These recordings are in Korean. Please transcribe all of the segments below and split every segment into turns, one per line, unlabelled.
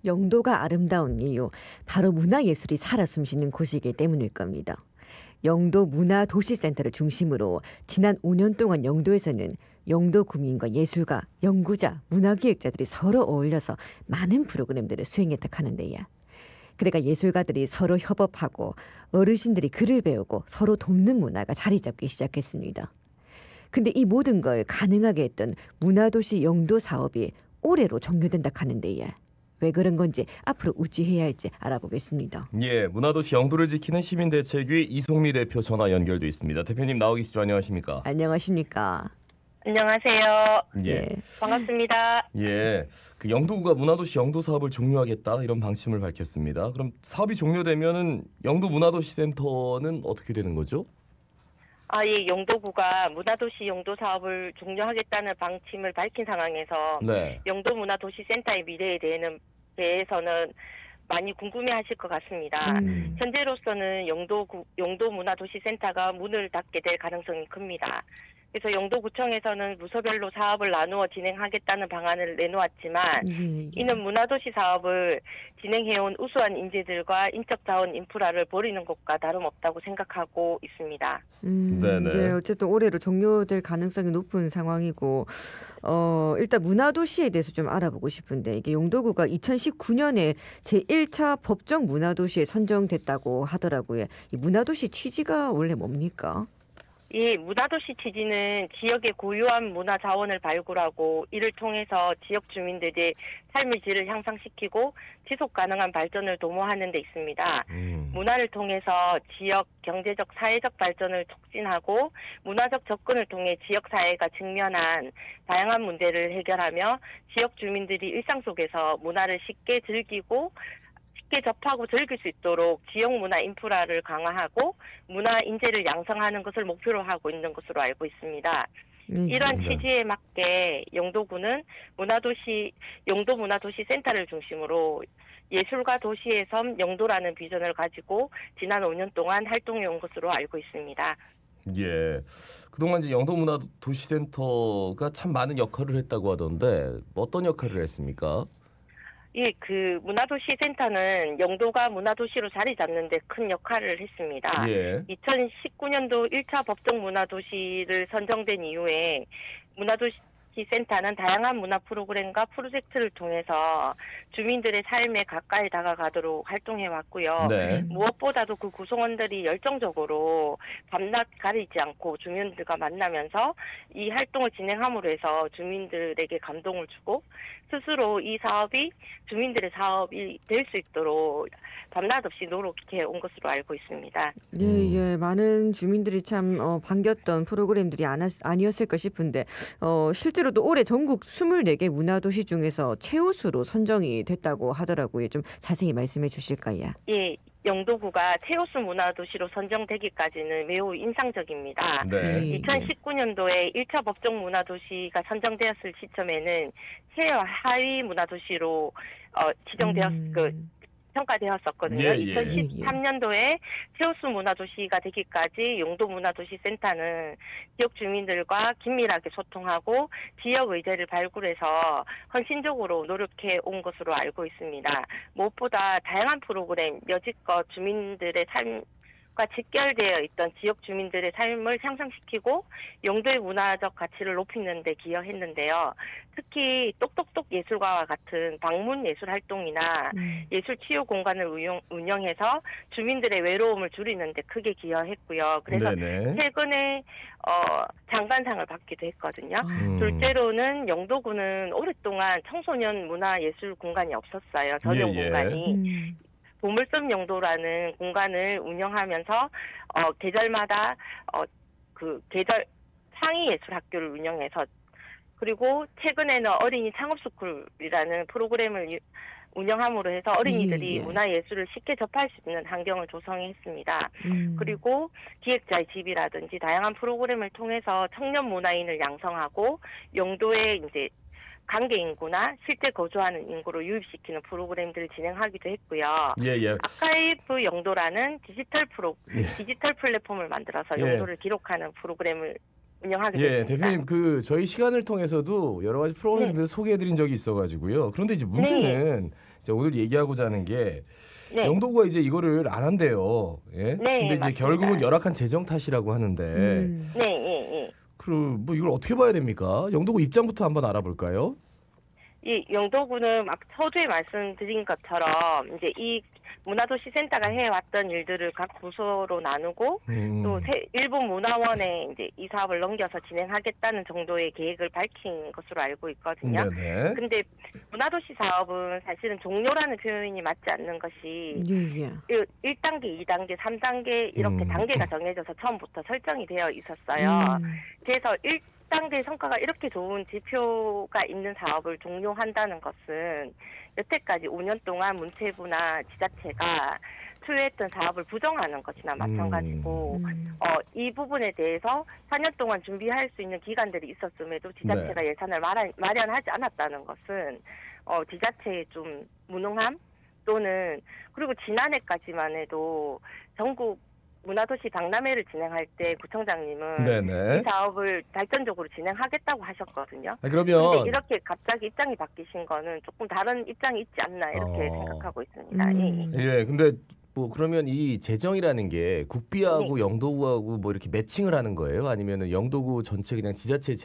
영도가 아름다운 이유, 바로 문화예술이 살아 숨쉬는 곳이기 때문일 겁니다. 영도 문화도시센터를 중심으로 지난 5년 동안 영도에서는 영도 구민과 예술가, 연구자, 문화기획자들이 서로 어울려서 많은 프로그램들을 수행했다 하는데요. 그러니까 예술가들이 서로 협업하고 어르신들이 글을 배우고 서로 돕는 문화가 자리 잡기 시작했습니다. 근데 이 모든 걸 가능하게 했던 문화도시 영도 사업이 올해로 종료된다 하는데요. 왜 그런 건지 앞으로 우찌해야 할지 알아보겠습니다.
예, 문화도시 영도를 지키는 시민대책위 이송미 대표 전화 연결돼 있습니다. 대표님 나오 계시죠? 안녕하십니까?
안녕하십니까?
안녕하세요.
예,
반갑습니다.
예, 그 영도구가 문화도시 영도 사업을 종료하겠다 이런 방침을 밝혔습니다. 그럼 사업이 종료되면은 영도 문화도시센터는 어떻게 되는 거죠?
예, 영도구가 문화도시 영도 사업을 종료하겠다는 방침을 밝힌 상황에서
네.
영도 문화도시센터의 미래에 대해서는 많이 궁금해하실 것 같습니다. 현재로서는 영도 문화도시센터가 문을 닫게 될 가능성이 큽니다. 그래서 영도구청에서는 부서별로 사업을 나누어 진행하겠다는 방안을 내놓았지만 이는 문화도시 사업을 진행해온 우수한 인재들과 인적 자원 인프라를 버리는 것과 다름없다고 생각하고 있습니다.
네네.
예, 어쨌든 올해로 종료될 가능성이 높은 상황이고 일단 문화도시에 대해서 좀 알아보고 싶은데 이게 영도구가 2019년에 제1차 법정 문화도시에 선정됐다고 하더라고요. 이 문화도시 취지가 원래 뭡니까?
이 문화도시 취지는 지역의 고유한 문화 자원을 발굴하고 이를 통해서 지역 주민들의 삶의 질을 향상시키고 지속 가능한 발전을 도모하는 데 있습니다. 문화를 통해서 지역 경제적 사회적 발전을 촉진하고 문화적 접근을 통해 지역 사회가 직면한 다양한 문제를 해결하며 지역 주민들이 일상 속에서 문화를 쉽게 즐기고 쉽게 접하고 즐길 수 있도록 지역 문화 인프라를 강화하고 문화 인재를 양성하는 것을 목표로 하고 있는 것으로 알고 있습니다. 이러한 취지에 맞게 영도구는 영도 문화도시센터를 중심으로 예술가 도시의 섬 영도라는 비전을 가지고 지난 5년 동안 활동해 온 것으로 알고 있습니다.
예, 그동안 이제 영도 문화도시센터가 참 많은 역할을 했다고 하던데 어떤 역할을 했습니까?
예, 그 문화도시센터는 영도가 문화도시로 자리 잡는 데 큰 역할을 했습니다.
예.
2019년도 1차 법정 문화도시를 선정된 이후에 문화도시센터는 다양한 문화 프로그램과 프로젝트를 통해서 주민들의 삶에 가까이 다가가도록 활동해 왔고요.
네.
무엇보다도 그 구성원들이 열정적으로 밤낮 가리지 않고 주민들과 만나면서 이 활동을 진행함으로 해서 주민들에게 감동을 주고 스스로 이 사업이 주민들의 사업이 될 수 있도록 밤낮 없이 노력해 온 것으로 알고 있습니다.
예, 많은 주민들이 참 반겼던 프로그램들이 아니었을까 싶은데 실제로도 올해 전국 24개 문화도시 중에서 최우수로 선정이 됐다고 하더라고요. 좀 자세히 말씀해 주실까요?
예, 영도구가 최우수 문화도시로 선정되기까지는 매우 인상적입니다.
네.
2019년도에 1차 법정 문화도시가 선정되었을 시점에는 최하위 문화도시로 평가되었었거든요.
예.
2013년도에 최우수 문화도시가 되기까지 영도 문화도시센터는 지역 주민들과 긴밀하게 소통하고 지역 의제를 발굴해서 헌신적으로 노력해 온 것으로 알고 있습니다. 무엇보다 다양한 프로그램, 여지껏 주민들의 삶과 직결되어 있던 지역 주민들의 삶을 향상시키고 영도의 문화적 가치를 높이는 데 기여했는데요. 특히 똑똑똑 예술가와 같은 방문 예술 활동이나 예술 치유 공간을 운영해서 주민들의 외로움을 줄이는 데 크게 기여했고요. 그래서
네네.
최근에 장관상을 받기도 했거든요. 둘째로는 영도구는 오랫동안 청소년 문화 예술 공간이 없었어요. 전용 공간이. 보물섬 영도라는 공간을 운영하면서 계절마다 그 계절 상위 예술 학교를 운영해서 그리고 최근에는 어린이 창업스쿨이라는 프로그램을 운영함으로 해서 어린이들이 문화예술을 쉽게 접할 수 있는 환경을 조성했습니다. 그리고 기획자의 집이라든지 다양한 프로그램을 통해서 청년 문화인을 양성하고 영도에 이제 관계 인구나 실제 거주하는 인구를 유입시키는 프로그램들을 진행하기도 했고요. 아카이브 영도라는 디지털 플랫폼을 만들어서 영도를 기록하는 프로그램을 운영하게
예,
됐습니다.
대표님 그 저희 시간을 통해서도 여러 가지 프로그램을
네.
소개해드린 적이 있어가지고요. 그런데 이제 문제는 이제 오늘 얘기하고자 하는 게
네.
영도구가 이제 이거를 안 한대요. 예.
네,
근데 이제
맞습니다.
결국은 열악한 재정 탓이라고 하는데
음.
네, 예, 예.
그럼 뭐 이걸 어떻게 봐야 됩니까? 영도구 입장부터 한번 알아볼까요?
이 영도구는 막 서두에 말씀드린 것처럼 이제 이 문화도시센터가 해왔던 일들을 각 부서로 나누고 또 일본 문화원에 이제 이 사업을 넘겨서 진행하겠다는 정도의 계획을 밝힌 것으로 알고 있거든요.
네네.
근데 문화도시 사업은 사실은 종료라는 표현이 맞지 않는 것이
예, 예.
1단계, 2단계, 3단계 이렇게 단계가 정해져서 처음부터 설정이 되어 있었어요. 그래서 1단계 성과가 이렇게 좋은 지표가 있는 사업을 종료한다는 것은 여태까지 5년 동안 문체부나 지자체가 투여했던 사업을 부정하는 것이나 마찬가지고 이 부분에 대해서 4년 동안 준비할 수 있는 기간들이 있었음에도 지자체가 예산을 마련하지 않았다는 것은 지자체의 좀 무능함 또는 그리고 지난해까지만 해도 전국 문화도시 박람회를 진행할 때 구청장님은
네네.
이 사업을 발전적으로 진행하겠다고 하셨거든요.
그러면
근데 이렇게 갑자기 입장이 바뀌신 거는 조금 다른 입장이 있지 않나 이렇게 생각하고 있습니다.
예, 근데 뭐 그러면 이 재정이라는 게 국비하고 영도구하고 뭐 이렇게 매칭을 하는 거예요? 아니면은 영도구 전체 그냥 지자체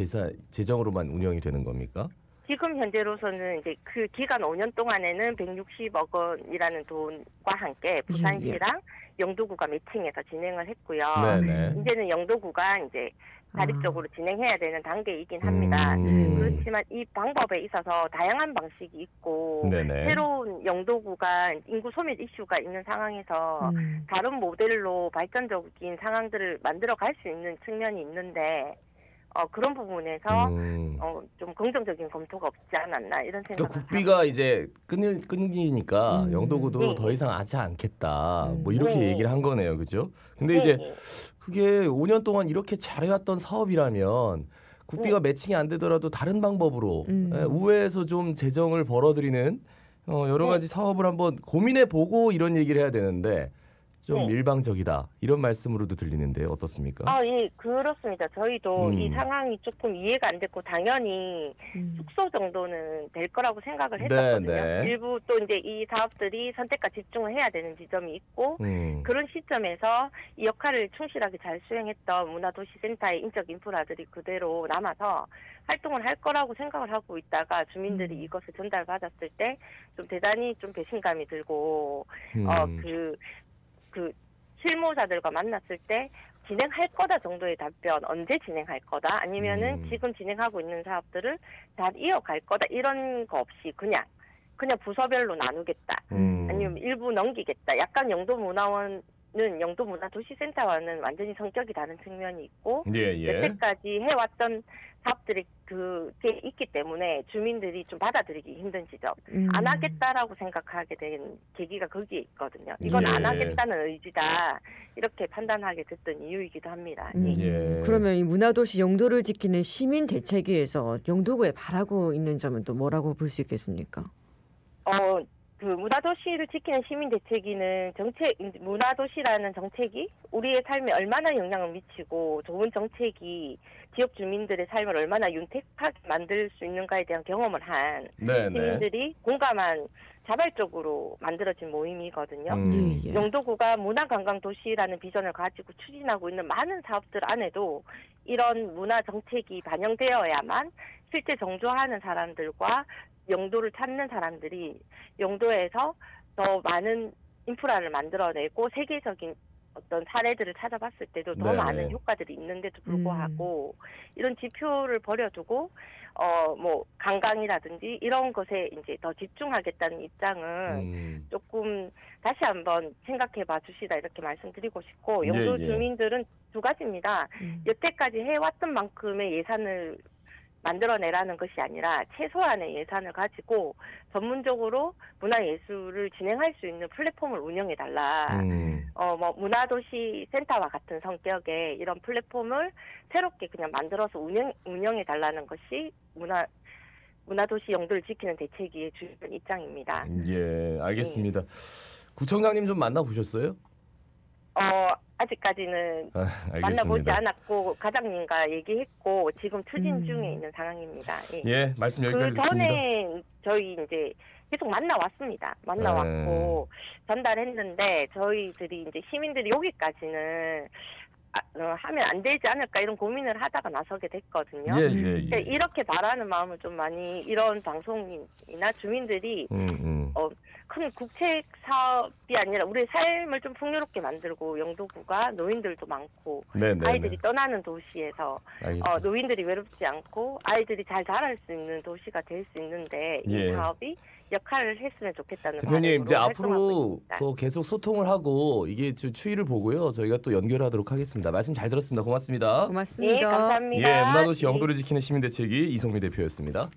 재정으로만 운영이 되는 겁니까?
지금 현재로서는 이제 그 기간 5년 동안에는 160억 원이라는 돈과 함께 부산시랑 영도구가 매칭해서 진행을 했고요.
네네.
이제는 영도구가 이제 자립적으로 진행해야 되는 단계이긴 합니다. 그렇지만 이 방법에 있어서 다양한 방식이 있고
네네.
새로운 영도구가 인구 소멸 이슈가 있는 상황에서 다른 모델로 발전적인 상황들을 만들어 갈 수 있는 측면이 있는데 그런 부분에서 좀 긍정적인 검토가 없지 않았나 이런 생각을
그러니까 국비가 이제 끊기니까 영도구도
네.
더 이상 하지 않겠다. 뭐 이렇게
네.
얘기를 한 거네요. 그죠? 근데
네,
이제
네.
그게 5년 동안 이렇게 잘해왔던 사업이라면 국비가 매칭이 안 되더라도 다른 방법으로 우회해서 좀 재정을 벌어들이는 여러 가지 사업을 한번 고민해 보고 이런 얘기를 해야 되는데 좀 일방적이다 이런 말씀으로도 들리는데 어떻습니까?
예, 그렇습니다. 저희도 이 상황이 조금 이해가 안 됐고 당연히 숙소 정도는 될 거라고 생각을 했었거든요.
네.
일부 또 이제 이 사업들이 선택과 집중을 해야 되는 지점이 있고 그런 시점에서 이 역할을 충실하게 잘 수행했던 문화도시센터의 인적 인프라들이 그대로 남아서 활동을 할 거라고 생각을 하고 있다가 주민들이 이것을 전달받았을 때 좀 대단히 좀 배신감이 들고 그 실무자들과 만났을 때 진행할 거다 정도의 답변, 언제 진행할 거다 아니면은 지금 진행하고 있는 사업들을 잘 이어갈 거다 이런 거 없이 그냥 부서별로 나누겠다 아니면 일부 넘기겠다. 약간 영도문화원은 영도문화도시센터와는 완전히 성격이 다른 측면이 있고 여태까지 해왔던 사업들이 그게 있기 때문에 주민들이 좀 받아들이기 힘든 지점 안 하겠다라고 생각하게 된 계기가 거기에 있거든요. 이건 안 하겠다는 의지다 이렇게 판단하게 됐던 이유이기도 합니다.
그러면 이 문화도시 영도를 지키는 시민 대책위에서 영도구에 바라고 있는 점은 또 뭐라고 볼 수 있겠습니까?
그 문화도시를 지키는 시민대책위는 문화도시라는 정책이 우리의 삶에 얼마나 영향을 미치고 좋은 정책이 지역 주민들의 삶을 얼마나 윤택하게 만들 수 있는가에 대한 경험을 한 시민들이 공감한 자발적으로 만들어진 모임이거든요. 영도구가 문화관광도시라는 비전을 가지고 추진하고 있는 많은 사업들 안에도 이런 문화 정책이 반영되어야만 실제 정조하는 사람들과 영도를 찾는 사람들이 영도에서 더 많은 인프라를 만들어내고 세계적인 어떤 사례들을 찾아봤을 때도 더 많은 효과들이 있는데도 불구하고 이런 지표를 버려두고 뭐 관광이라든지 이런 것에 이제 더 집중하겠다는 입장은 조금 다시 한번 생각해봐 주시다 이렇게 말씀드리고 싶고 영도 주민들은 두 가지입니다. 여태까지 해왔던 만큼의 예산을 만들어내라는 것이 아니라 최소한의 예산을 가지고 전문적으로 문화예술을 진행할 수 있는 플랫폼을 운영해달라. 뭐 문화도시 센터와 같은 성격의 이런 플랫폼을 새롭게 그냥 만들어서 운영해달라는 것이 문화도시 영도를 지키는 대책위의 주요한 입장입니다.
예, 알겠습니다. 구청장님 좀 만나보셨어요?
아직까지는 만나보지
알겠습니다.
않았고 과장님과 얘기했고 지금 추진 중에 있는 상황입니다. 예.
예, 말씀 여기까지
그
듣습니다.
전에 저희 이제 계속 만나왔습니다. 만나왔고 전달했는데 저희들이 이제 시민들이 여기까지는 하면 안 되지 않을까 이런 고민을 하다가 나서게 됐거든요.
예,
그러니까 이렇게 바라는 마음을 좀 많이 이런 방송이나 주민들이 큰 국책 사업이 아니라 우리 삶을 좀 풍요롭게 만들고 영도구가 노인들도 많고
네네.
아이들이 떠나는 도시에서
알겠습니다.
노인들이 외롭지 않고 아이들이 잘 자랄 수 있는 도시가 될 수 있는데 이
예.
사업이 역할을 했으면 좋겠다는
대표님 이제
바람으로
앞으로
활동하고 있습니다.
더 계속 소통을 하고 이게 추이를 보고요. 저희가 또 연결하도록 하겠습니다. 말씀 잘 들었습니다. 고맙습니다.
고맙습니다.
예, 감사합니다.
예, 문화도시
예.
영도를 지키는 시민대책위 이성미 대표였습니다.